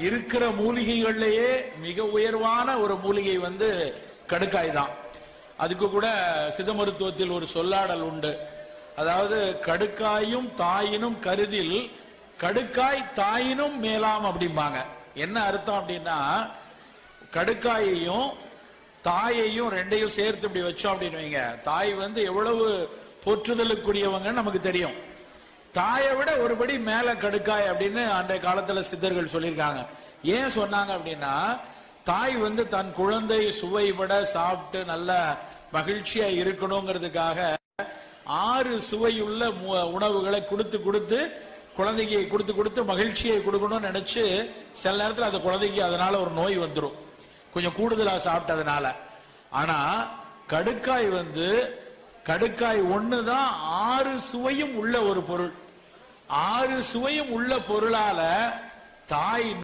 இருக்கிற மூலிகைகள்லயே மிக உயர்வான ஒரு மூலிகை வந்து கடுக்காய் தான். அதுக்கு கூட சித்த மருத்துவத்தில் ஒரு சொல்லாடல் உண்டு. அதாவது கடுக்காயும் தாயினும் கருதில் கடுக்காய் தாயினும் மேலாம் அப்படிம்பாங்க. என்ன அர்த்தம் அப்படின்னா, கடுக்காயையும் தாயையும் ரெண்டையும் சேர்த்து இப்படி வச்சோம் அப்படின்னு வைங்க, தாய் வந்து எவ்வளவு போற்றுதலுக்குரியவங்க நமக்கு தெரியும். தாயை விட ஒருபடி மேல கடுக்காய் அப்படின்னு அன்றைய காலத்துல சித்தர்கள் சொல்லியிருக்காங்க. ஏன் சொன்னாங்க அப்படின்னா, தாய் வந்து தன் குழந்தை சுவைபட சாப்பிட்டு நல்ல மகிழ்ச்சியா இருக்கணுங்கிறதுக்காக 6 சுவையுள்ள உணவுகளை கொடுத்து கொடுத்து குழந்தைக்கு கொடுத்து கொடுத்து மகிழ்ச்சியை கொடுக்கணும்னு நினைச்சு சில நேரத்தில் அந்த குழந்தைக்கு அதனால ஒரு நோய் வந்துடும், கொஞ்சம் கூடுதலா சாப்பிட்டதுனால. ஆனா கடுக்காய் வந்து கடுக்காய் ஒண்ணுதான் 6 சுவையும் உள்ள ஒரு பொருள். 6 சுவையும் உள்ள பொருளால தாய்